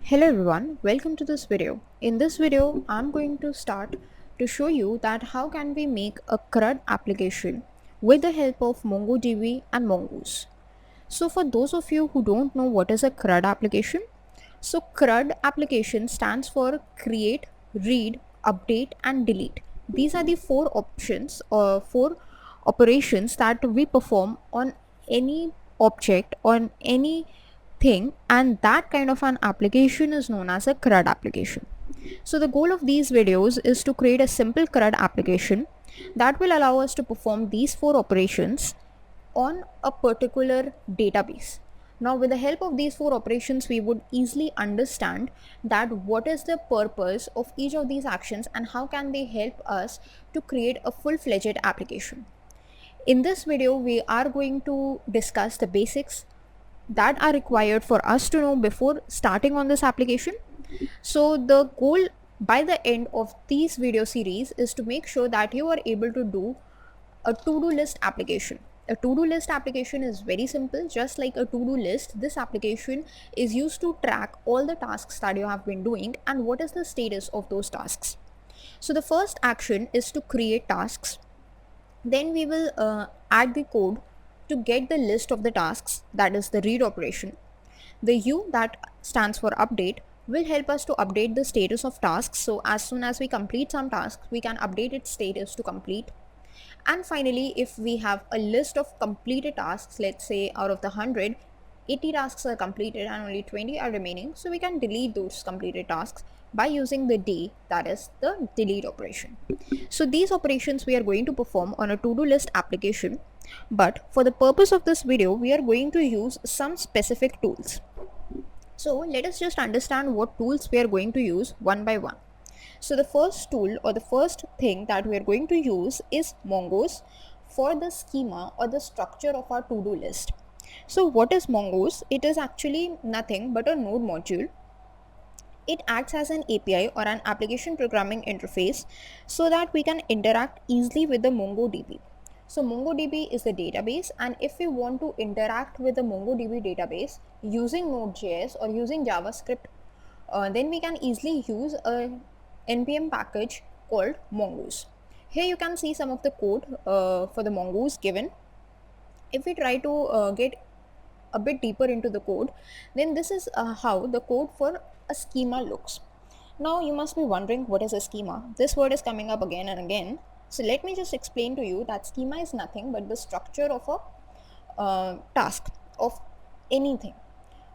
Hello everyone, welcome to this video. In this video, I'm going to start to show you that how can we make a CRUD application with the help of MongoDB and Mongoose. So for those of you who don't know what is a CRUD application, so CRUD application stands for create, read, update and delete. These are the four options or four operations that we perform on any object on any thing, and that kind of an application is known as a CRUD application. So the goal of these videos is to create a simple CRUD application that will allow us to perform these four operations on a particular database. Now with the help of these four operations, we would easily understand that what is the purpose of each of these actions and how can they help us to create a full-fledged application. In this video, we are going to discuss the basics that are required for us to know before starting on this application. So the goal by the end of these video series is to make sure that you are able to do a to-do list application. A to-do list application is very simple. Just like a to-do list, this application is used to track all the tasks that you have been doing and what is the status of those tasks. So the first action is to create tasks. Then we will add the code to get the list of the tasks, that is the read operation. The U that stands for update will help us to update the status of tasks. So as soon as we complete some tasks, we can update its status to complete. And finally, if we have a list of completed tasks, let's say out of the 100, 80 tasks are completed and only 20 are remaining, so we can delete those completed tasks by using the D, that is the delete operation. So these operations we are going to perform on a to-do list application, but for the purpose of this video, we are going to use some specific tools. So let us just understand what tools we are going to use one by one. So the first tool or the first thing that we are going to use is Mongoose for the schema or the structure of our to-do list. So what is Mongoose? It is actually nothing but a node module. It acts as an API or an application programming interface so that we can interact easily with the MongoDB. So MongoDB is the database, and if we want to interact with the MongoDB database using Node.js or using JavaScript, then we can easily use a npm package called Mongoose. Here you can see some of the code for the Mongoose given. If we try to get a bit deeper into the code, then this is how the code for a schema looks. Now you must be wondering, what is a schema? This word is coming up again and again. So let me just explain to you that schema is nothing but the structure of a task of anything,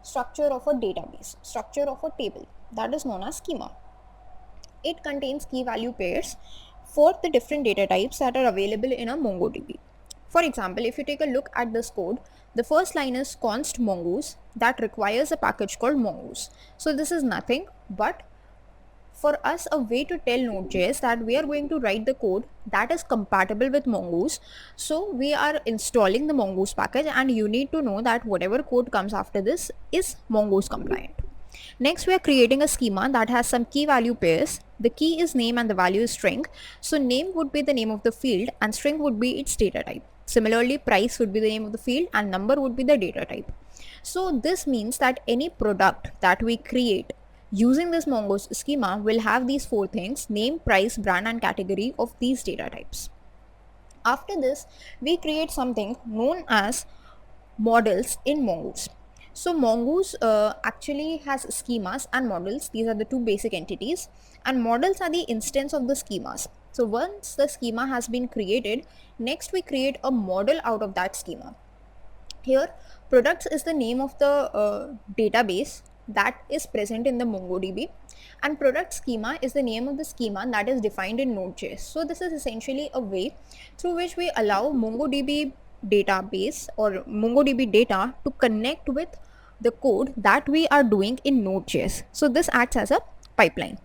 structure of a database, structure of a table, that is known as schema. It contains key value pairs for the different data types that are available in a MongoDB. For example, if you take a look at this code, the first line is const mongoose that requires a package called mongoose. So this is nothing but for us a way to tell Node.js that we are going to write the code that is compatible with Mongoose. So we are installing the Mongoose package, and you need to know that whatever code comes after this is Mongoose compliant. Next, we are creating a schema that has some key value pairs. The key is name and the value is string. So name would be the name of the field and string would be its data type. Similarly, price would be the name of the field and number would be the data type. So this means that any product that we create using this Mongoose schema will have these four things: name, price, brand and category of these data types. After this, we create something known as models in Mongoose. So Mongoose actually has schemas and models. These are the two basic entities, and models are the instance of the schemas. So once the schema has been created, next we create a model out of that schema. Here, products is the name of the database that is present in the MongoDB, and product schema is the name of the schema that is defined in Node.js. So this is essentially a way through which we allow MongoDB database or MongoDB data to connect with the code that we are doing in Node.js. So this acts as a pipeline.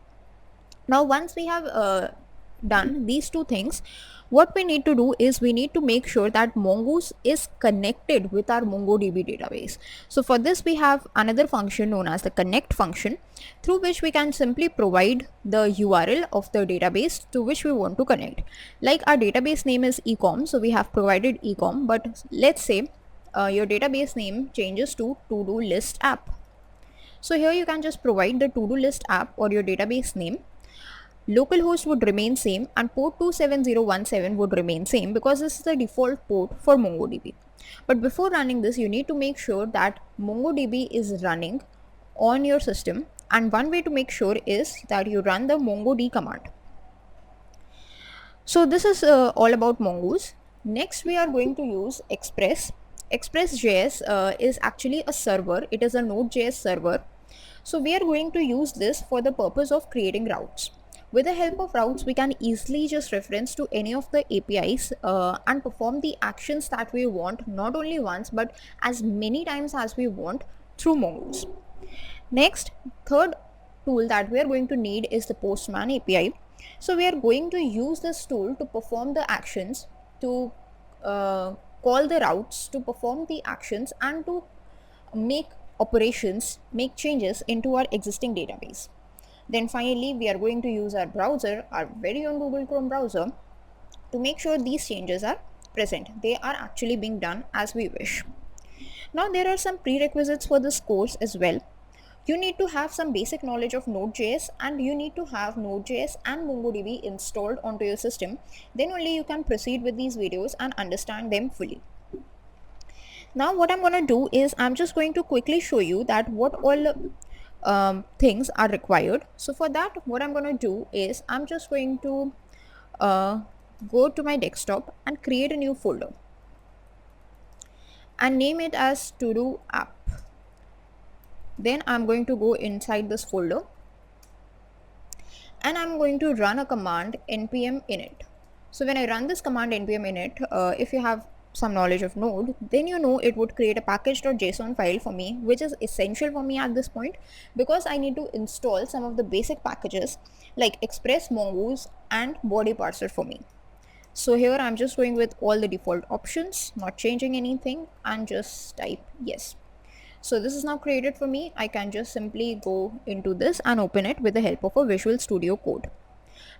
Now once we have done these two things, what we need to do is we need to make sure that Mongoose is connected with our MongoDB database. So for this we have another function known as the connect function, through which we can simply provide the URL of the database to which we want to connect. Like our database name is ecom, so we have provided ecom, but let's say your database name changes to to-do list app. So here you can just provide the to-do list app or your database name. Localhost would remain same and port 27017 would remain same because this is the default port for MongoDB. But before running this, you need to make sure that MongoDB is running on your system, and one way to make sure is that you run the mongod command. So this is all about Mongoose. Next we are going to use Express. Express.js is actually a server. It is a Node.js server. So we are going to use this for the purpose of creating routes. With the help of routes, we can easily just reference to any of the APIs and perform the actions that we want, not only once but as many times as we want through Mongoose. Next, third tool that we are going to need is the Postman API. So we are going to use this tool to perform the actions, to call the routes, to perform the actions, and to make operations, make changes into our existing database. Then finally, we are going to use our browser, our very own Google Chrome browser, to make sure these changes are present. They are actually being done as we wish. Now there are some prerequisites for this course as well. You need to have some basic knowledge of Node.js, and you need to have Node.js and MongoDB installed onto your system. Then only you can proceed with these videos and understand them fully. Now what I'm going to do is I'm just going to quickly show you that what all things are required. So for that, what I'm going to do is I'm just going to go to my desktop and create a new folder and name it as to-do app. Then I'm going to go inside this folder and I'm going to run a command npm init. So when I run this command npm init, if you have some knowledge of Node, then you know it would create a package.json file for me, which is essential for me at this point because I need to install some of the basic packages like Express, Mongoose, and Body Parser for me. So here I'm just going with all the default options, not changing anything, and just type yes. So this is now created for me. I can just simply go into this and open it with the help of a Visual Studio Code.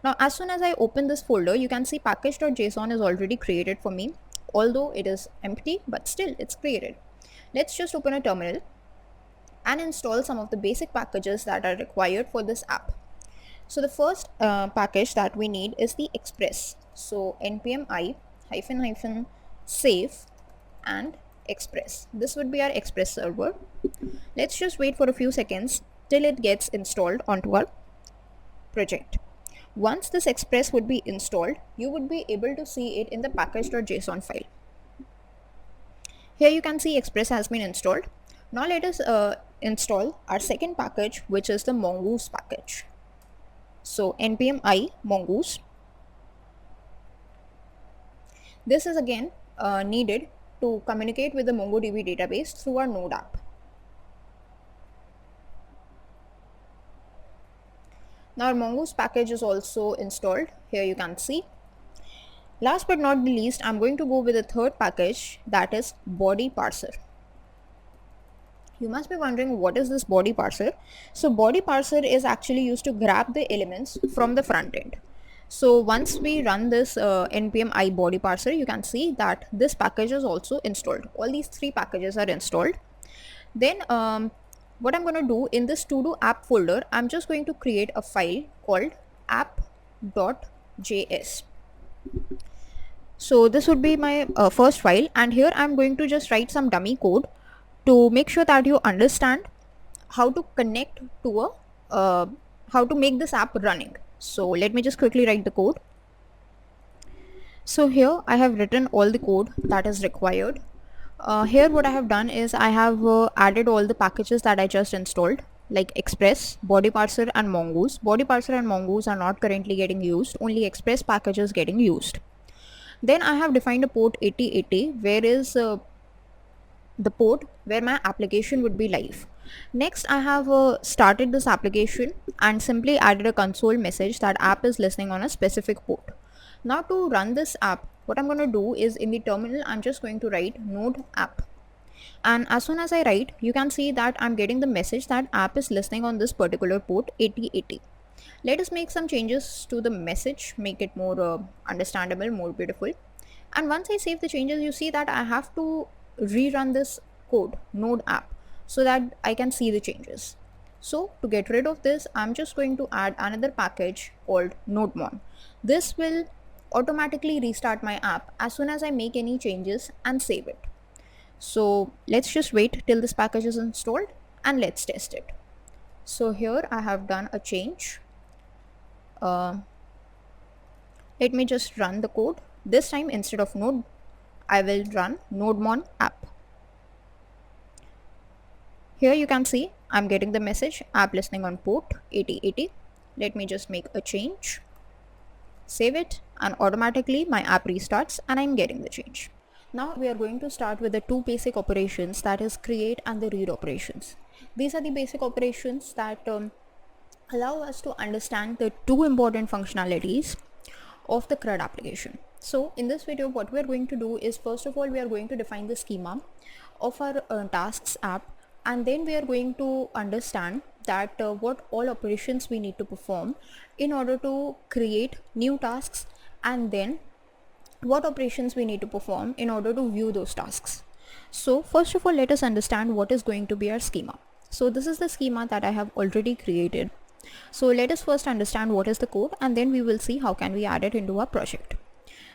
Now as soon as I open this folder, you can see package.json is already created for me, although it is empty, but still it's created. Let's just open a terminal and install some of the basic packages that are required for this app. So the first package that we need is the Express. So npm i -- save and Express. This would be our Express server. Let's just wait for a few seconds till it gets installed onto our project. Once this Express would be installed, you would be able to see it in the package.json file. Here you can see Express has been installed. Now let us install our second package, which is the Mongoose package. So npm i mongoose. This is again needed to communicate with the MongoDB database through our Node app. Now our Mongoose package is also installed. Here you can see. Last but not the least, I'm going to go with the third package, that is Body Parser. You must be wondering, what is this Body Parser? So Body Parser is actually used to grab the elements from the front end. So once we run this npm i Body Parser, you can see that this package is also installed. All these three packages are installed. Then what I'm going to do in this to-do app folder, I'm just going to create a file called app.js. So this would be my first file, and here I'm going to just write some dummy code to make sure that you understand how to connect to a how to make this app running. So let me just quickly write the code. So here I have written all the code that is required. Here what I have done is I have added all the packages that I just installed, like Express, Body Parser, and Mongoose. Body Parser and Mongoose are not currently getting used, only Express package is getting used. Then I have defined a port 8080, where is the port where my application would be live. Next I have started this application and simply added a console message that app is listening on a specific port. Now to run this app, what I'm going to do is in the terminal I'm just going to write node app, and as soon as I write, you can see that I'm getting the message that app is listening on this particular port 8080. Let us make some changes to the message, make it more understandable, more beautiful. And once I save the changes, you see that I have to rerun this code node app so that I can see the changes. So to get rid of this, I'm just going to add another package called NodeMon. This will automatically restart my app as soon as I make any changes and save it. So let's just wait till this package is installed and let's test it. So here I have done a change. Let me just run the code. This time instead of node, I will run NodeMon app. Here you can see I'm getting the message app listening on port 8080. Let me just make a change, save it, and automatically my app restarts and I'm getting the change. Now we are going to start with the two basic operations, that is create and the read operations. These are the basic operations that allow us to understand the two important functionalities of the CRUD application. So in this video, what we are going to do is, first of all, we are going to define the schema of our tasks app, and then we are going to understand that what all operations we need to perform in order to create new tasks, and then what operations we need to perform in order to view those tasks. So first of all, let us understand what is going to be our schema. So this is the schema that I have already created. So let us first understand what is the code, and then we will see how can we add it into our project.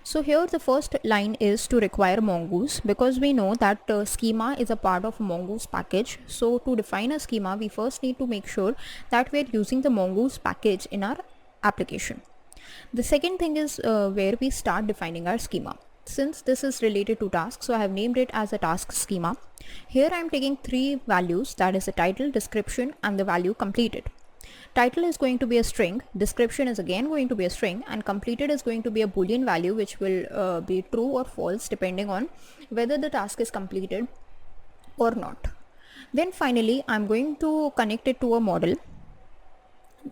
So here the first line is to require Mongoose, because we know that schema is a part of Mongoose package. So to define a schema, we first need to make sure that we are using the Mongoose package in our application. The second thing is where we start defining our schema. Since this is related to tasks, so I have named it as a task schema. Here I am taking three values, that is the title, description, and the value completed. Title is going to be a string, description is again going to be a string, and completed is going to be a boolean value which will be true or false depending on whether the task is completed or not. Then finally I'm going to connect it to a model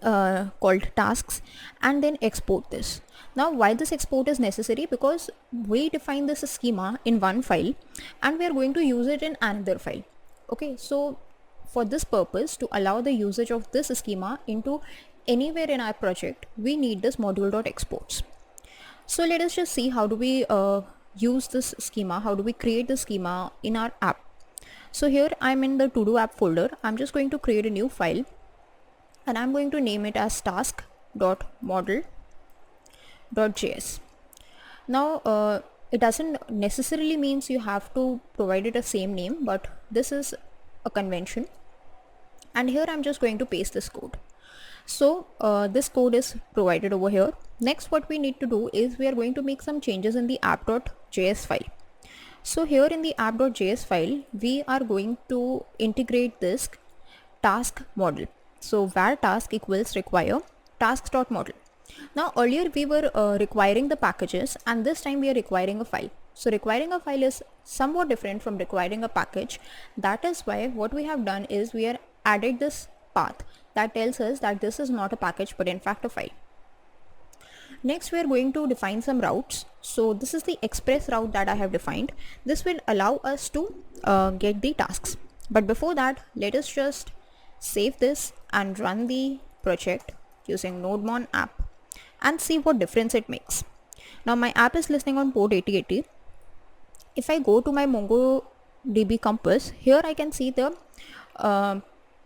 called tasks, and then export this. Now why this export is necessary? Because we define this schema in one file and we are going to use it in another file. Okay, so for this purpose, to allow the usage of this schema into anywhere in our project, we need this module.exports. So let us just see how do we use this schema, how do we create the schema in our app. So here I'm in the to-do app folder. I'm just going to create a new file and I'm going to name it as task.model.js. Now it doesn't necessarily means you have to provide it a same name, but this is a convention. And here I'm just going to paste this code. So this code is provided over here. Next, what we need to do is we are going to make some changes in the app.js file. So here in the app.js file, we are going to integrate this task model. So var task equals require tasks.model. Now earlier we were requiring the packages, and this time we are requiring a file. So requiring a file is somewhat different from requiring a package. That is why what we have done is we are added this path that tells us that this is not a package but in fact a file. Next we are going to define some routes. So this is the express route that I have defined. This will allow us to get the tasks. But before that, let us just save this and run the project using NodeMon app and see what difference it makes. Now my app is listening on port 8080. If I go to my MongoDB Compass, here I can see the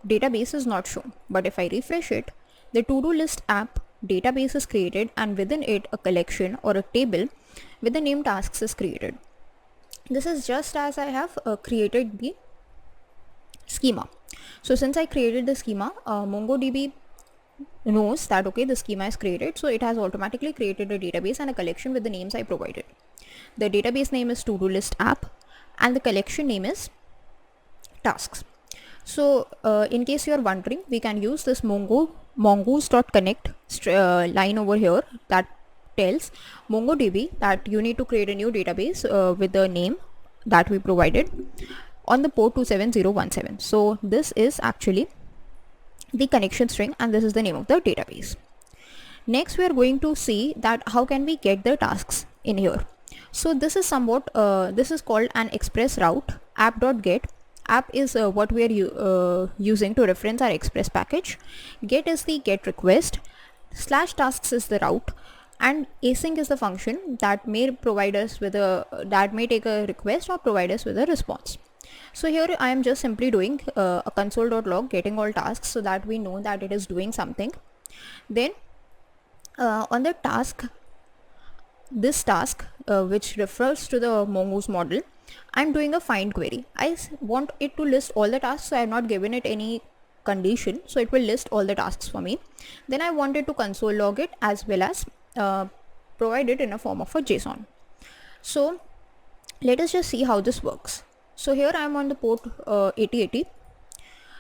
database is not shown, but if I refresh it, the to-do list app database is created, and within it a collection or a table with the name tasks is created. This is just as I have created the schema. So since I created the schema, MongoDB knows that okay, the schema is created, so it has automatically created a database and a collection with the names I provided. The database name is to-do list app and the collection name is tasks. So in case you are wondering, we can use this mongoose.connect line over here that tells MongoDB that you need to create a new database with the name that we provided on the port 27017. So this is actually the connection string and this is the name of the database. Next we are going to see that how can we get the tasks in here. So this is somewhat this is called an express route app.get. App is what we are using to reference our express package. Get is the get request, /tasks is the route, and async is the function that may provide us with a that may take a request or provide us with a response. So here I am just simply doing a console.log getting all tasks so that we know that it is doing something. Then on the task, this task which refers to the Mongoose model, I'm doing a find query. Want it to list all the tasks, so I have not given it any condition, so it will list all the tasks for me. Then I wanted to console log it as well as provide it in a form of a JSON. So let us just see how this works. So here I am on the port 8080.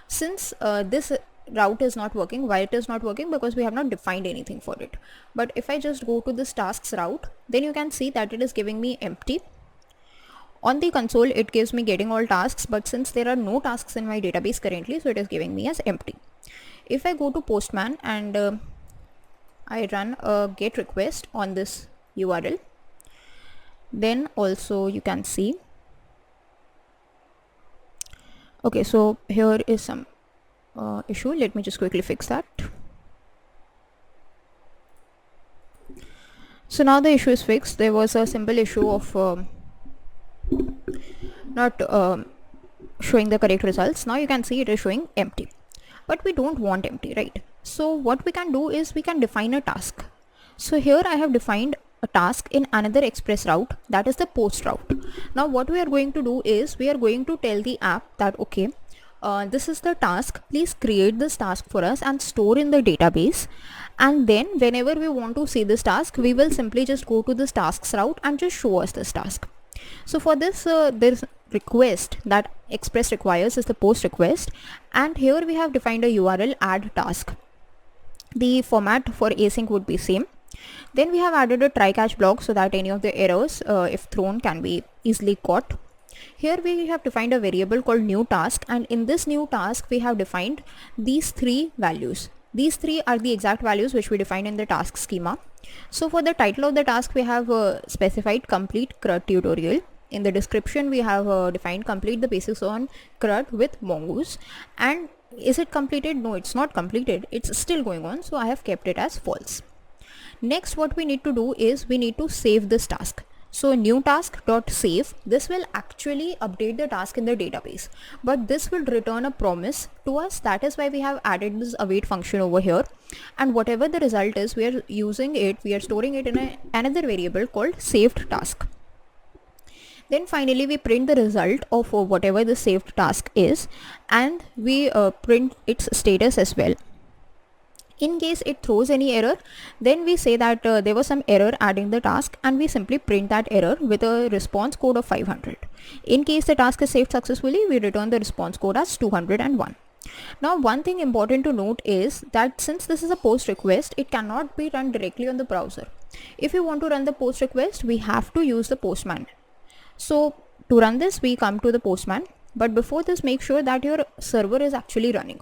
Since this route is not working, why it is not working? Because we have not defined anything for it. But if I just go to this tasks route, then you can see that it is giving me empty. On the console it gives me getting all tasks, but since there are no tasks in my database currently, so it is giving me as empty. If I go to Postman and I run a GET request on this URL, then also you can see, okay, so here is some issue. Let me just quickly fix that. So now the issue is fixed. There was a simple issue of not showing the correct results. Now you can see it is showing empty, but we don't want empty, right? So what we can do is we can define a task. So here I have defined a task in another express route, that is the post route. Now what we are going to do is we are going to tell the app that okay, this is the task, please create this task for us and store in the database, and then whenever we want to see this task, we will simply just go to this tasks route and just show us this task. So for this there's request that express requires is the post request, and here we have defined a URL add task. The format for async would be same. Then we have added a try catch block so that any of the errors if thrown can be easily caught. Here we have defined a variable called new task, and in this new task we have defined these three values. These three are the exact values which we defined in the task schema. So for the title of the task we have specified complete CRUD tutorial. In the description we have defined complete the basics on CRUD with Mongoose. And is it completed? No, it's not completed, it's still going on, so I have kept it as false. Next what we need to do is we need to save this task. So new task.save, this will actually update the task in the database, but this will return a promise to us. That is why we have added this await function over here, and whatever the result is, we are using it, we are storing it in another variable called saved task. Then finally we print the result of whatever the saved task is, and we print its status as well. In case it throws any error, then we say that there was some error adding the task, and we simply print that error with a response code of 500. In case the task is saved successfully, we return the response code as 201. Now one thing important to note is that since this is a post request, it cannot be run directly on the browser. If you want to run the post request, we have to use the Postman. So to run this, we come to the Postman, but before this, make sure that your server is actually running.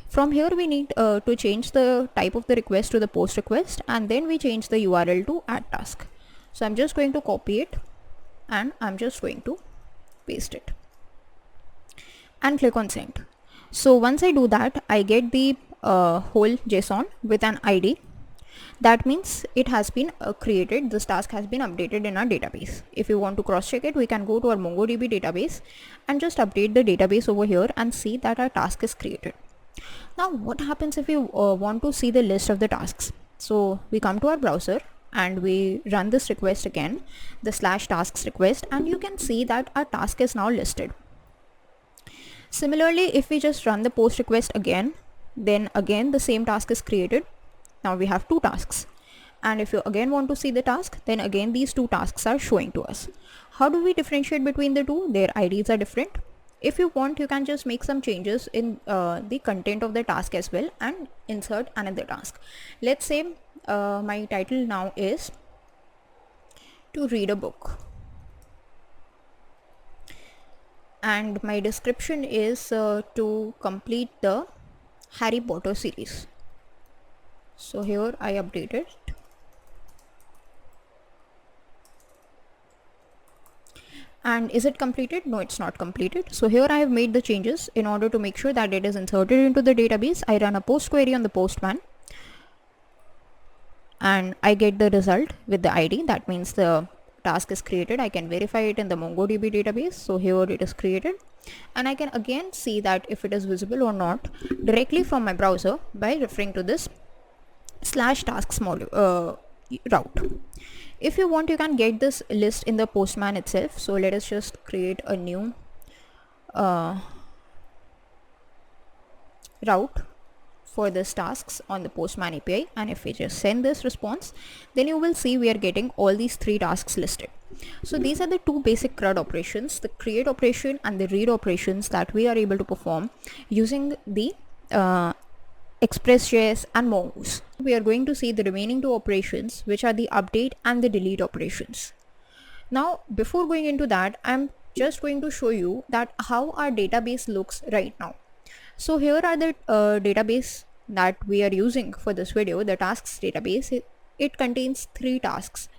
From here we need to change the type of the request to the post request, and then we change the URL to add task. So I'm just going to copy it and I'm just going to paste it and click on send. So once I do that, I get the whole JSON with an ID. That means it has been created, this task has been updated in our database. If you want to cross check it, we can go to our MongoDB database and just update the database over here and see that our task is created. Now what happens if you want to see the list of the tasks? So we come to our browser and we run this request again, the /tasks request, and you can see that our task is now listed. Similarly, if we just run the post request again, then again the same task is created. Now we have two tasks, and if you again want to see the task, then again these two tasks are showing to us. How do we differentiate between the two? Their IDs are different. If you want, you can just make some changes in the content of the task as well and insert another task. Let's say my title now is to read a book, and my description is to complete the Harry Potter series. So here I update it. And is it completed? No, it's not completed. So here I have made the changes in order to make sure that it is inserted into the database. I run a post query on the Postman and I get the result with the ID. That means the task is created, I can verify it in the MongoDB database. So here it is created, and I can again see that if it is visible or not directly from my browser by referring to this /tasks module route. If you want, you can get this list in the Postman itself. So let us just create a new route for this tasks on the Postman API, and if we just send this response, then you will see we are getting all these 3 tasks listed. So these are the 2 basic CRUD operations, the create operation and the read operations, that we are able to perform using the Express.js and Mongoose. We are going to see the remaining 2 operations, which are the update and the delete operations. Now before going into that, I'm just going to show you that how our database looks right now. So here are the database that we are using for this video, the tasks database. It contains 3 tasks.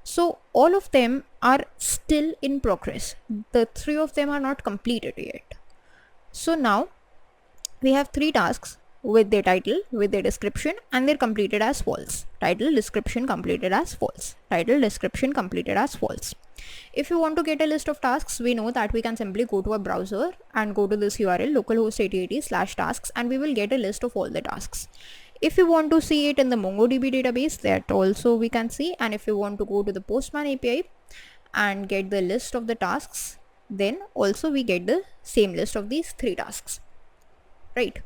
So all of them are still in progress. The 3 of them are not completed yet. So now we have 3 tasks with their title, with their description, and they're completed as false. Title, description, completed as false. Title, description, completed as false. If you want to get a list of tasks, we know that we can simply go to a browser and go to this URL localhost 8080/tasks, and we will get a list of all the tasks. If you want to see it in the MongoDB database, that also we can see. And if you want to go to the Postman API and get the list of the tasks, then also we get the same list of these 3 tasks. Right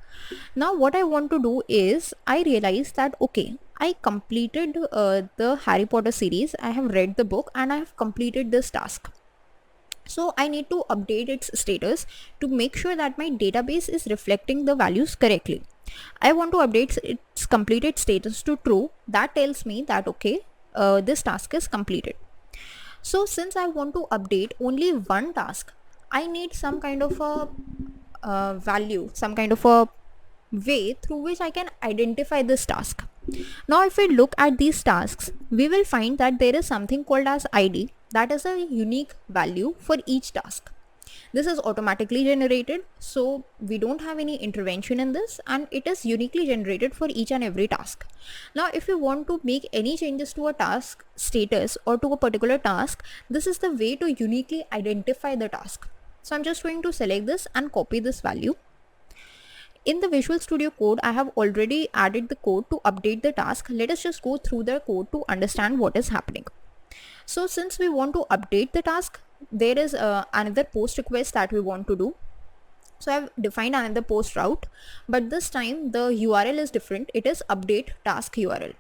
now what I want to do is, I realized that okay, I completed the Harry Potter series, I have read the book, and I have completed this task. So I need to update its status to make sure that my database is reflecting the values correctly. I want to update its completed status to true. That tells me that okay, this task is completed. So since I want to update only one task, I need some kind of a value, some kind of a way through which I can identify this task. Now if we look at these tasks, we will find that there is something called as ID, that is a unique value for each task. This is automatically generated, so we don't have any intervention in this, and it is uniquely generated for each and every task. Now if you want to make any changes to a task status or to a particular task, this is the way to uniquely identify the task. So I'm just going to select this and copy this value. In the Visual Studio Code, I have already added the code to update the task. Let us just go through the code to understand what is happening. So since we want to update the task, there is another post request that we want to do. So I've defined another post route, but this time the URL is different. It is update task URL.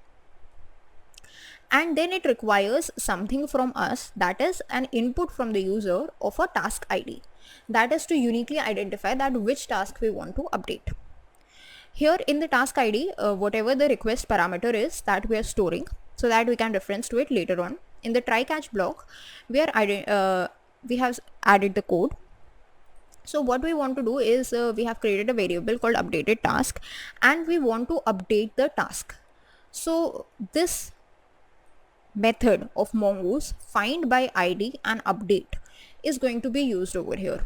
And then it requires something from us, that is an input from the user of a task ID. That is to uniquely identify that which task we want to update. Here in the task ID, whatever the request parameter is, that we are storing so that we can reference to it later on. In the try catch block, we have added the code. So what we want to do is we have created a variable called updated task, and we want to update the task. So this method of Mongoose, find by ID and update, is going to be used over here.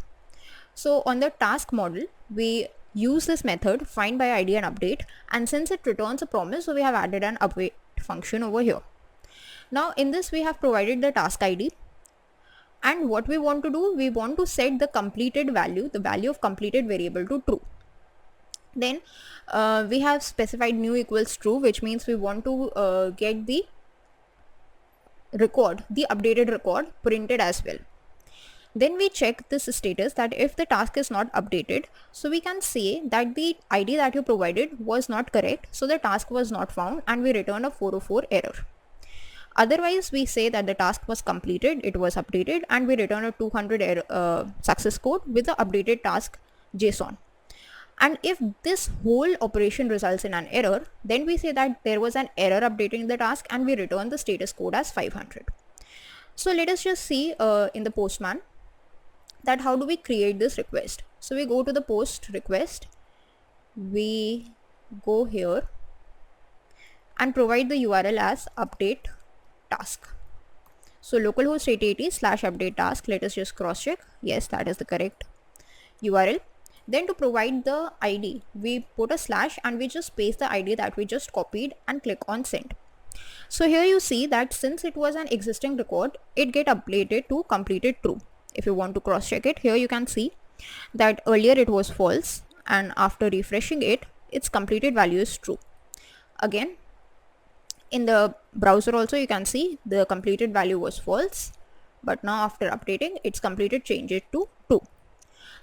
So on the task model, we use this method find by ID and update, and since it returns a promise, so we have added an update function over here. Now in this we have provided the task ID, and what we want to do, we want to set the completed value, the value of completed variable, to true. Then we have specified new equals true, which means we want to get the record, the updated record, printed as well. Then we check this status, that if the task is not updated, so we can say that the ID that you provided was not correct, so the task was not found, and we return a 404 error. Otherwise we say that the task was completed, it was updated, and we return a 200 error, success code with the updated task JSON. And if this whole operation results in an error, then we say that there was an error updating the task, and we return the status code as 500. So let us just see in the Postman that how do we create this request. So we go to the post request, we go here and provide the URL as update task. So localhost 8080/update task, let us just cross check, yes, that is the correct URL. Then to provide the ID, we put a slash and we just paste the ID that we just copied and click on send. So here you see that since it was an existing record, it get updated to completed true. If you want to cross check it, here you can see that earlier it was false, and after refreshing it, its completed value is true. Again, in the browser also you can see the completed value was false, but now after updating its completed change it to true.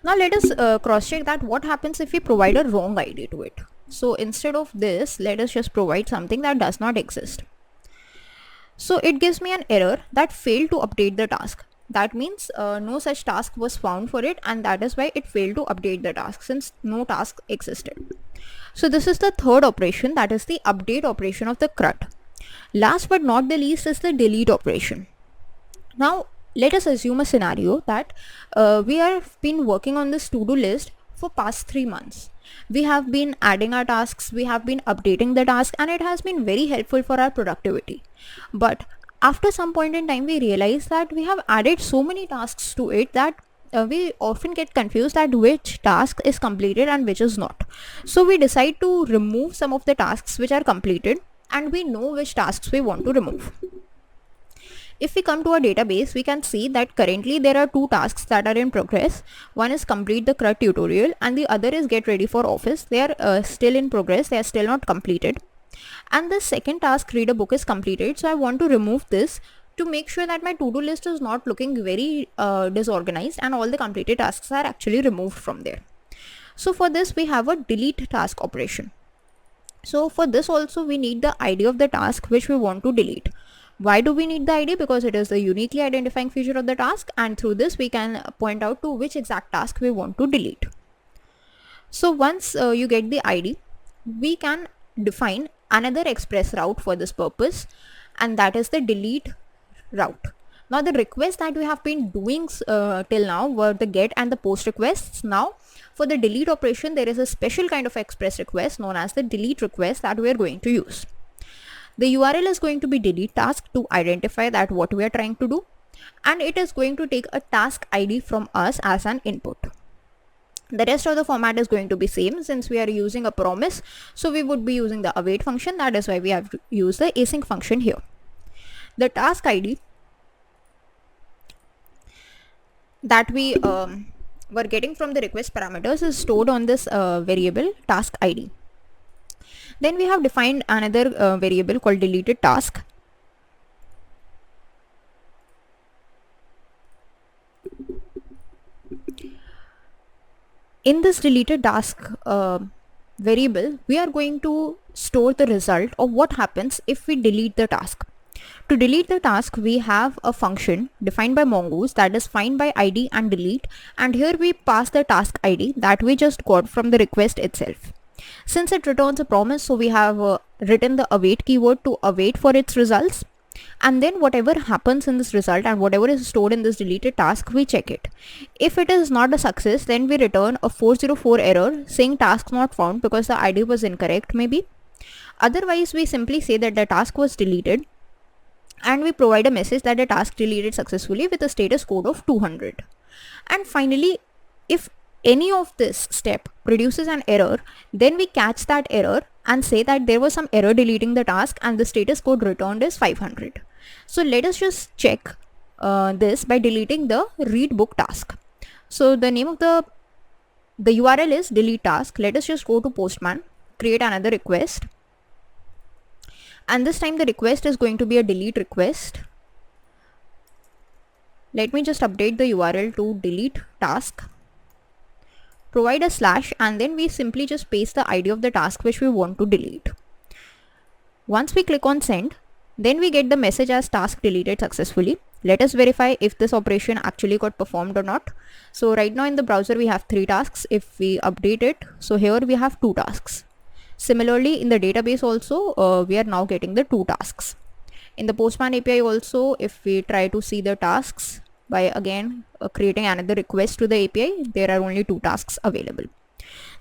Now let us cross check that what happens if we provide a wrong ID to it. So instead of this, let us just provide something that does not exist. So it gives me an error that failed to update the task. That means no such task was found for it, and that is why it failed to update the task, since no task existed. So this is the third operation, that is the update operation of the CRUD. Last but not the least is the delete operation. Now let us assume a scenario that we have been working on this to-do list for past 3 months. We have been adding our tasks, we have been updating the task, and it has been very helpful for our productivity. But after some point in time we realize that we have added so many tasks to it that we often get confused at which task is completed and which is not. So we decide to remove some of the tasks which are completed, and we know which tasks we want to remove. If we come to our database, we can see that currently there are 2 tasks that are in progress. One is complete the CRUD tutorial and the other is get ready for office. They are still in progress, they are still not completed. And the second task, read a book, is completed. So I want to remove this to make sure that my to-do list is not looking very disorganized and all the completed tasks are actually removed from there. So for this we have a delete task operation. So for this also we need the ID of the task which we want to delete. Why do we need the ID? Because it is the uniquely identifying feature of the task, and through this we can point out to which exact task we want to delete. So once you get the ID, we can define another express route for this purpose, and that is the delete route. Now the requests that we have been doing till now were the get and the post requests. Now for the delete operation there is a special kind of express request known as the delete request that we are going to use. The URL is going to be delete task to identify that what we are trying to do, and it is going to take a task ID from us as an input. The rest of the format is going to be same since we are using a promise, so we would be using the await function. That is why we have to use the async function here. The task ID that we were getting from the request parameters is stored on this variable task ID. Then we have defined another variable called deleted task. In this deleted task variable, we are going to store the result of what happens if we delete the task. To delete the task, we have a function defined by Mongoose that is find by ID and delete, and here we pass the task ID that we just got from the request itself. Since it returns a promise, so we have written the await keyword to await for its results, and then whatever happens in this result and whatever is stored in this deleted task, we check it. If it is not a success, then we return a 404 error saying task not found because the ID was incorrect maybe. Otherwise, we simply say that the task was deleted, and we provide a message that the task deleted successfully with a status code of 200. And finally, if any of this step produces an error, then we catch that error and say that there was some error deleting the task and the status code returned is 500. So let us just check this by deleting the read book task. So the name of the URL is delete task. Let us just go to Postman, create another request, and this time the request is going to be a delete request. Let me just update the URL to delete task, provide a slash, and then we simply just paste the ID of the task which we want to delete. Once we click on send, then we get the message as task deleted successfully. Let us verify if this operation actually got performed or not. So right now in the browser we have 3 tasks. If we update it, so here we have 2 tasks. Similarly in the database also we are now getting the 2 tasks. In the Postman API also, if we try to see the tasks by again creating another request to the API, there are only 2 tasks available.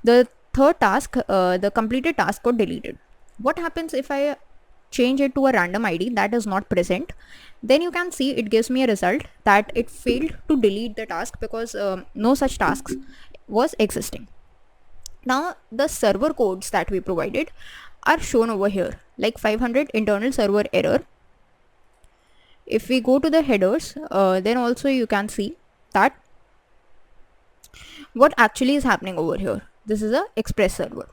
The third task, the completed task got deleted. What happens if I change it to a random ID that is not present? Then you can see it gives me a result that it failed to delete the task because no such tasks was existing. Now the server codes that we provided are shown over here, like 500 internal server error. If we go to the headers, then also you can see that what actually is happening over here. This is a express server.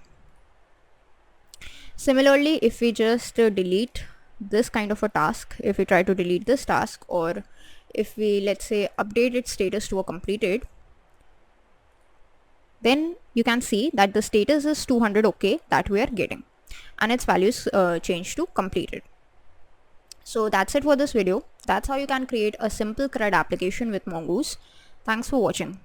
Similarly, if we just delete this kind of a task, if we try to delete this task, or if we, let's say, update its status to a completed, then you can see that the status is 200 OK that we are getting, and its values changed to completed. So that's it for this video. That's how you can create a simple CRUD application with Mongoose. Thanks for watching.